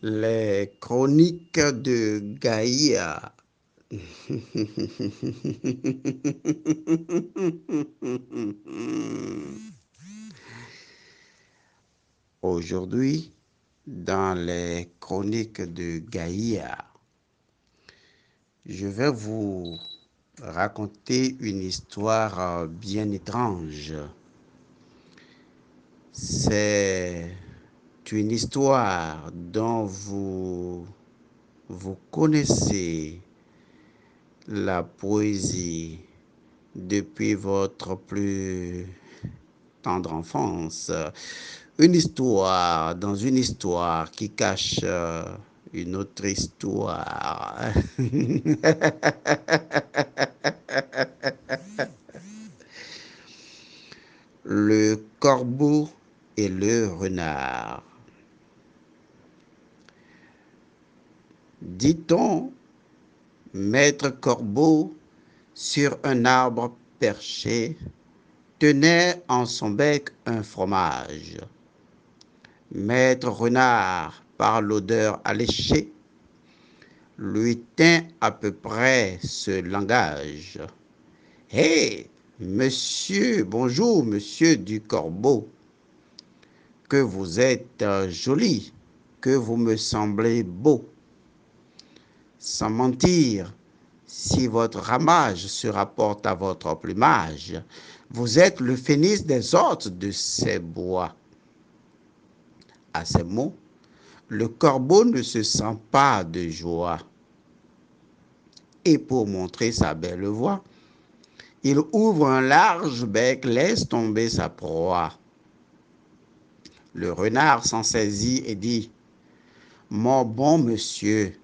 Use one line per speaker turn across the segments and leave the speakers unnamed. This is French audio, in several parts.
Les chroniques de Gaïa. Aujourd'hui, dans les chroniques de Gaïa, je vais vous raconter une histoire bien étrange. C'est une histoire dont vous connaissez la poésie depuis votre plus tendre enfance. Une histoire dans une histoire qui cache une autre histoire. Le corbeau et le renard. Dit-on, maître corbeau, sur un arbre perché, tenait en son bec un fromage. Maître renard, par l'odeur alléchée, lui tint à peu près ce langage. Hé, monsieur, bonjour, monsieur du corbeau, que vous êtes joli, que vous me semblez beau. Sans mentir, si votre ramage se rapporte à votre plumage, vous êtes le phénix des hôtes de ces bois. À ces mots, le corbeau ne se sent pas de joie. Et pour montrer sa belle voix, il ouvre un large bec, laisse tomber sa proie. Le renard s'en saisit et dit, « Mon bon monsieur,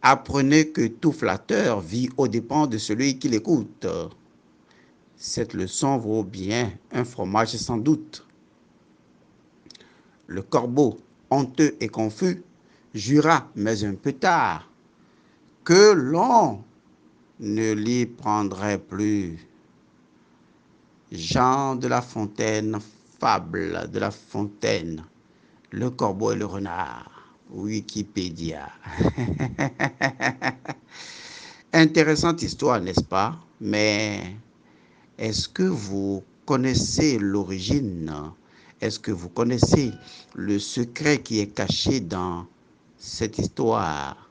apprenez que tout flatteur vit aux dépens de celui qui l'écoute. Cette leçon vaut bien un fromage sans doute. » Le corbeau, honteux et confus, jura, mais un peu tard, que l'on ne l'y prendrait plus. Jean de La Fontaine, fable de La Fontaine, le corbeau et le renard, Wikipédia. Intéressante histoire, n'est-ce pas? Mais est-ce que vous connaissez l'origine? Est-ce que vous connaissez le secret qui est caché dans cette histoire?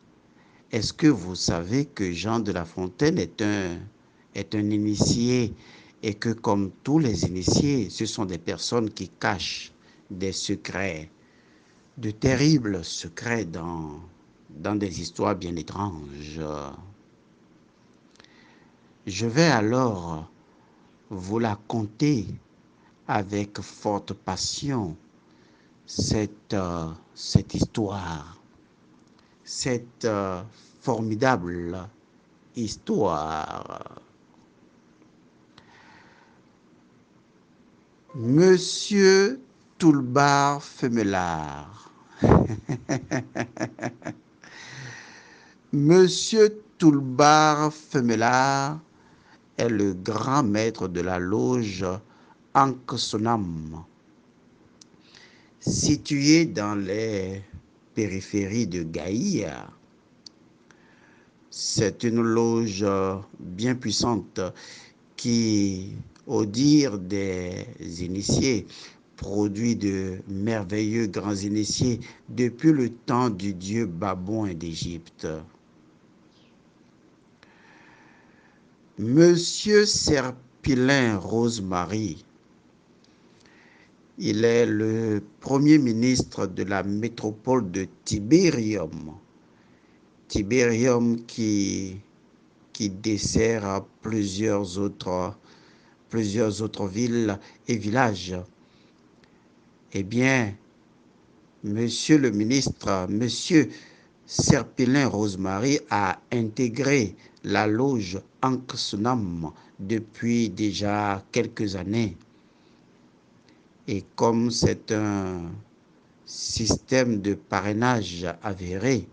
Est-ce que vous savez que Jean de La Fontaine est un initié et que comme tous les initiés, ce sont des personnes qui cachent des secrets, de terribles secrets dans des histoires bien étranges. Je vais alors vous la conter avec forte passion, cette histoire, cette formidable histoire. Monsieur Toulbar Femelard. Monsieur Toulbar Femelard est le grand maître de la loge Ankesonam, située dans les périphéries de Gaïa. C'est une loge bien puissante qui, au dire des initiés, produit de merveilleux grands initiés depuis le temps du dieu Babouin d'Égypte. Monsieur Serpilin Rosemary, il est le premier ministre de la métropole de Tibérium. Tibérium qui dessert plusieurs autres villes et villages. Eh bien, monsieur le ministre, monsieur Serpilin Rosemary a intégré la loge Ankesonam depuis déjà quelques années. Et comme c'est un système de parrainage avéré,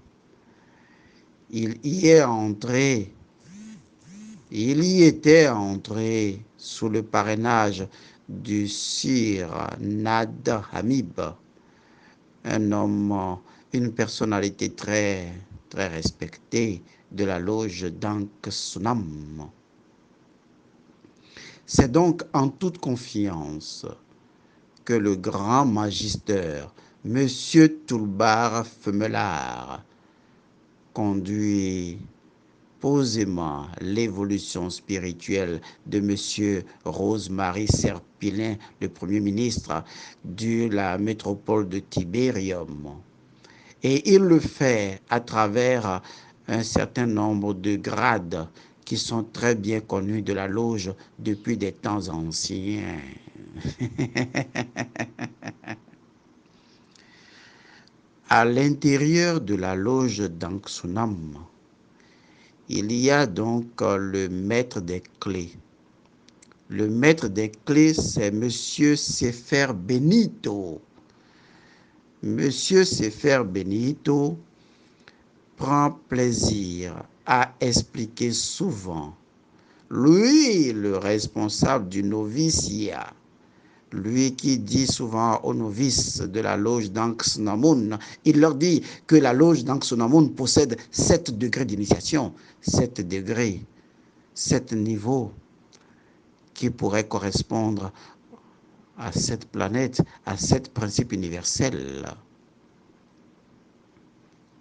il y était entré sous le parrainage du sire Nad Hamib, un homme, une personnalité très, très respectée de la loge d'Anksunam. C'est donc en toute confiance que le grand magister, Monsieur Toulbar Femelard, conduit posément l'évolution spirituelle de Monsieur Rosemary Serpillin, le Premier ministre de la métropole de Tibérium. Et il le fait à travers un certain nombre de grades qui sont très bien connus de la loge depuis des temps anciens. À l'intérieur de la loge d'Anksunam, il y a donc le maître des clés. Le maître des clés, c'est Monsieur Sefer Benito. Monsieur Sefer Benito prend plaisir à expliquer souvent. Lui, le responsable du noviciat, lui qui dit souvent aux novices de la loge d'Anksunamun, il leur dit que la loge d'Anksunamun possède 7 degrés d'initiation, 7 degrés, 7 niveaux qui pourraient correspondre à cette planète, à 7 principes universels.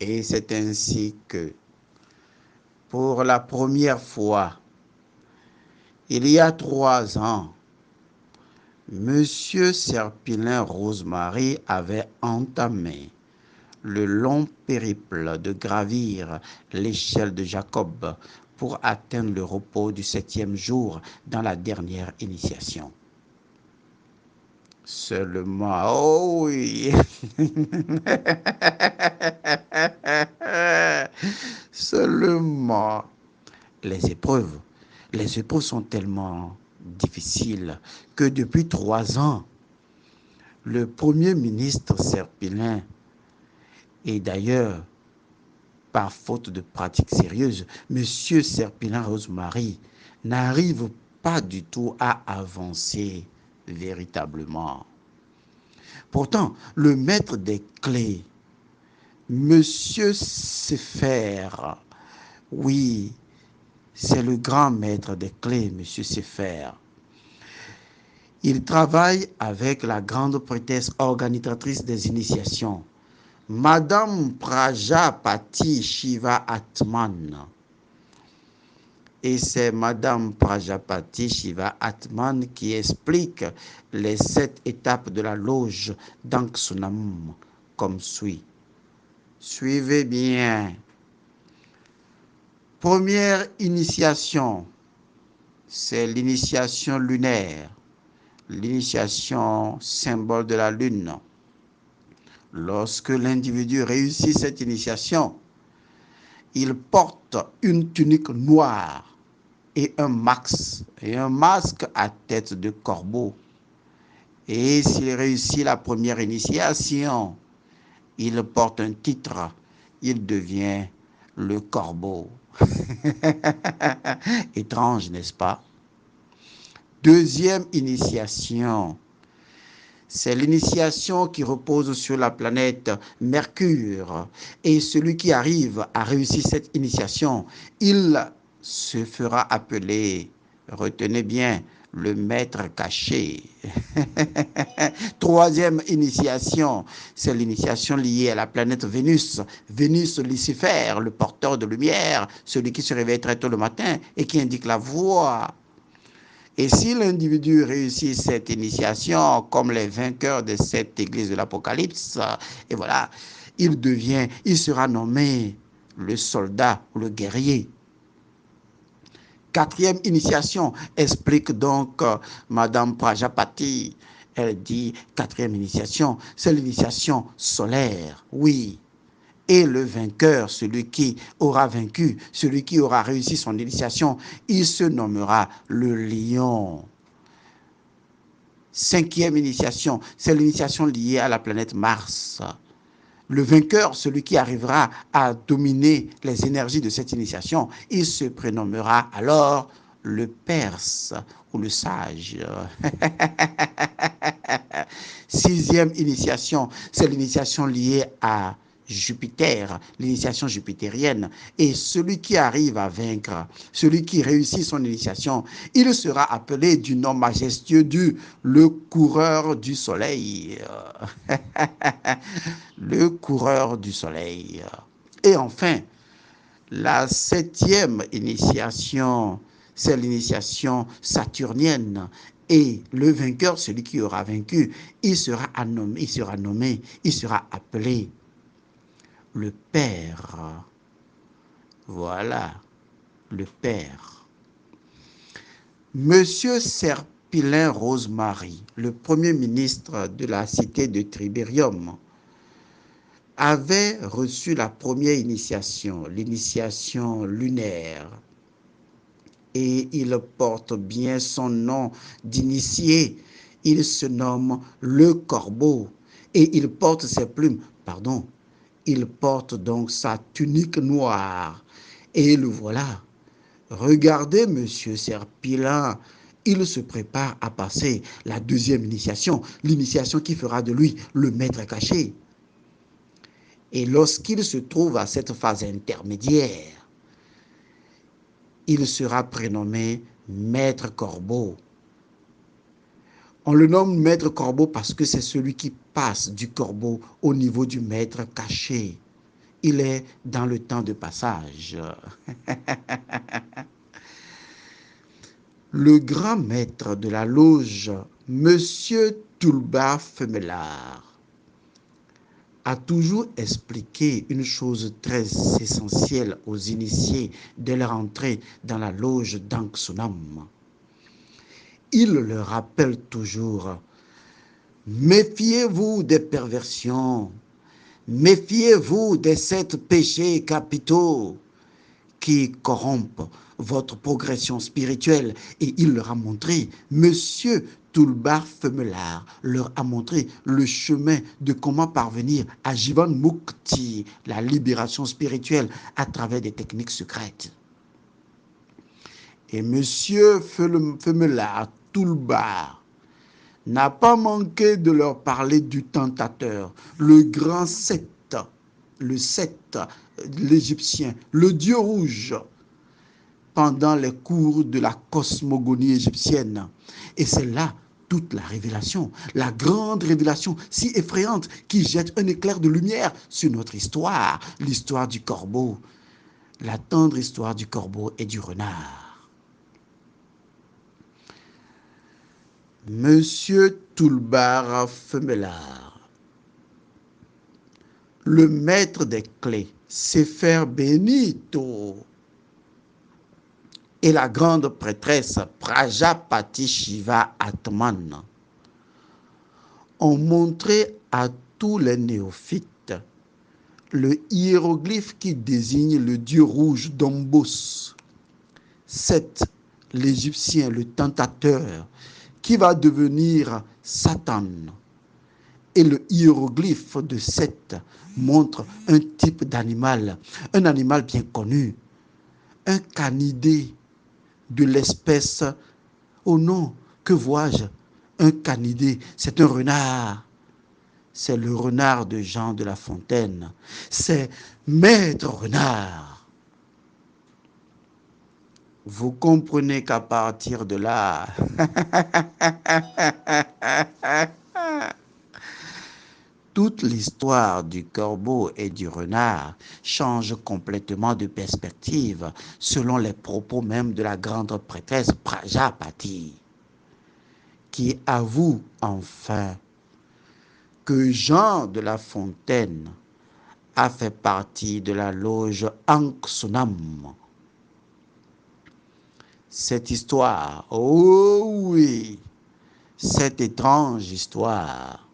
Et c'est ainsi que, pour la première fois, il y a 3 ans, Monsieur Serpillin Rosemary avait entamé le long périple de gravir l'échelle de Jacob pour atteindre le repos du 7e jour dans la dernière initiation. Seulement, oh oui, seulement, les épreuves sont tellement difficiles que depuis 3 ans, le Premier ministre Serpillin, et d'ailleurs, par faute de pratiques sérieuses, M. Serpillin Rosemary n'arrive pas du tout à avancer véritablement. Pourtant, le maître des clés, M. Sefer, oui, c'est le grand maître des clés, M. Sefer. Il travaille avec la grande prêtresse organisatrice des initiations, Madame Prajapati Shiva Atman. Et c'est Madame Prajapati Shiva Atman qui explique les 7 étapes de la loge d'Anksunam comme suit. Suivez bien. Première initiation, c'est l'initiation lunaire, l'initiation symbole de la lune. Lorsque l'individu réussit cette initiation, il porte une tunique noire et un masque à tête de corbeau. Et s'il réussit la première initiation, il porte un titre, il devient le corbeau. Étrange, n'est-ce pas? Deuxième initiation, c'est l'initiation qui repose sur la planète Mercure. Et celui qui arrive à réussir cette initiation, il se fera appeler, retenez bien, le maître caché. Troisième initiation, c'est l'initiation liée à la planète Vénus. Vénus, Lucifer, le porteur de lumière, celui qui se réveille très tôt le matin et qui indique la voie. Et si l'individu réussit cette initiation, comme les vainqueurs de cette église de l'Apocalypse, et voilà, il sera nommé le soldat ou le guerrier. Quatrième initiation, explique donc Madame Prajapati. Elle dit, quatrième initiation, c'est l'initiation solaire, oui. Et le vainqueur, celui qui aura vaincu, celui qui aura réussi son initiation, il se nommera le lion. Cinquième initiation, c'est l'initiation liée à la planète Mars. Le vainqueur, celui qui arrivera à dominer les énergies de cette initiation, il se prénommera alors le Perse ou le sage. Sixième initiation, c'est l'initiation liée à Jupiter, l'initiation jupitérienne. Et celui qui arrive à vaincre, celui qui réussit son initiation, il sera appelé du nom majestueux du le coureur du soleil. Le coureur du soleil. Et enfin, la septième initiation, c'est l'initiation saturnienne. Et le vainqueur, celui qui aura vaincu, il sera nommé, il sera appelé le Père. Voilà, le Père. Monsieur Serpilin Rosemary, le premier ministre de la cité de Tribérium, avait reçu la première initiation, l'initiation lunaire. Et il porte bien son nom d'initié. Il se nomme le corbeau et il porte ses plumes, pardon, il porte donc sa tunique noire. Et le voilà. Regardez, monsieur Serpilin, il se prépare à passer la deuxième initiation, l'initiation qui fera de lui le maître caché. Et lorsqu'il se trouve à cette phase intermédiaire, il sera prénommé Maître Corbeau. On le nomme Maître Corbeau parce que c'est celui qui passe du corbeau au niveau du maître caché. Il est dans le temps de passage. Le grand maître de la loge, Monsieur Toulbar Femelard, a toujours expliqué une chose très essentielle aux initiés dès leur entrée dans la loge d'Anksunam. Il leur rappelle toujours: méfiez-vous des perversions, méfiez-vous des 7 péchés capitaux qui corrompent votre progression spirituelle. Et il leur a montré, Monsieur Toulbar Femelard leur a montré le chemin de comment parvenir à Jivan Mukti, la libération spirituelle, à travers des techniques secrètes. Et Monsieur Femelard Toulbar n'a pas manqué de leur parler du tentateur, le grand Seth, l'Égyptien, le dieu rouge, pendant les cours de la cosmogonie égyptienne. Et c'est là toute la révélation, la grande révélation si effrayante qui jette un éclair de lumière sur notre histoire, l'histoire du corbeau, la tendre histoire du corbeau et du renard. Monsieur Toulbar Femelard, le maître des clés, Sefer Benito, et la grande prêtresse Prajapati Shiva Atman ont montré à tous les néophytes le hiéroglyphe qui désigne le dieu rouge d'Ombos, Seth, l'Égyptien, le tentateur, qui va devenir Satan. Et le hiéroglyphe de Seth montre un type d'animal, un animal bien connu, un canidé de l'espèce, oh non, que vois-je? Un canidé, c'est un renard. C'est le renard de Jean de La Fontaine. C'est Maître Renard. Vous comprenez qu'à partir de là, toute l'histoire du corbeau et du renard change complètement de perspective selon les propos même de la grande prêtresse Prajapati, qui avoue enfin que Jean de La Fontaine a fait partie de la loge Anksunam. Cette histoire, oh oui, cette étrange histoire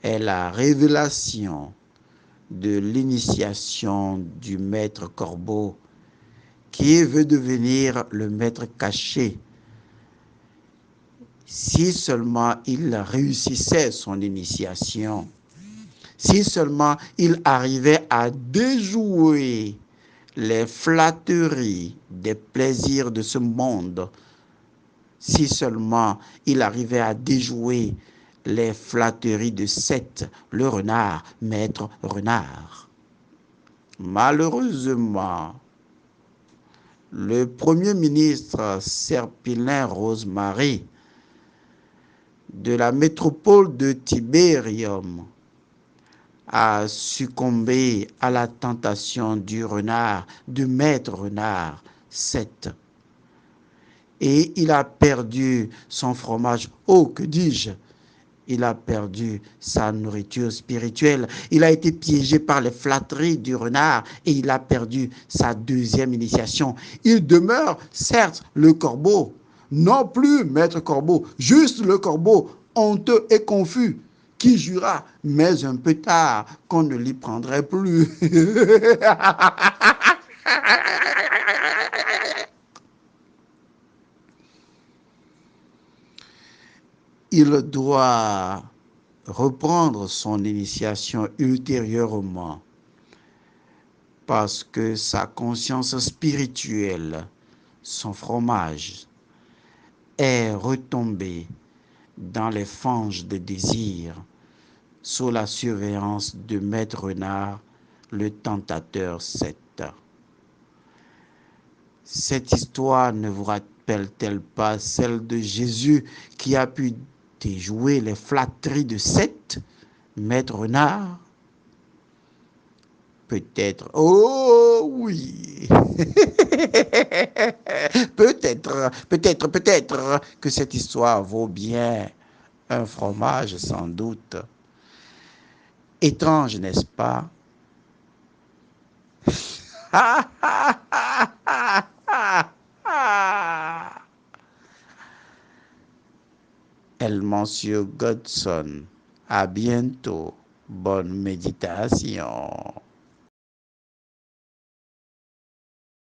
est la révélation de l'initiation du maître corbeau qui veut devenir le maître caché. Si seulement il réussissait son initiation, si seulement il arrivait à déjouer les flatteries des plaisirs de ce monde, si seulement il arrivait à déjouer les flatteries de Seth, le renard, maître renard. Malheureusement, le premier ministre Serpilin Rosemary de la métropole de Tibérium a succombé à la tentation du renard, du maître renard, Seth. Et il a perdu son fromage. Oh, que dis-je? Il a perdu sa nourriture spirituelle. Il a été piégé par les flatteries du renard et il a perdu sa deuxième initiation. Il demeure, certes, le corbeau. Non plus maître corbeau, juste le corbeau, honteux et confus, qui jura, mais un peu tard, qu'on ne l'y prendrait plus. Il doit reprendre son initiation ultérieurement parce que sa conscience spirituelle, son fromage, est retombé dans les fanges des désirs sous la surveillance de Maître Renard, le tentateur Seth. Cette histoire ne vous rappelle-t-elle pas celle de Jésus qui a pu déjouer les flatteries de Seth, Maître Renard? Peut-être. Oh oui. peut-être que cette histoire vaut bien un fromage sans doute. Étrange, n'est-ce pas? El Monsieur Godson. À bientôt. Bonne méditation.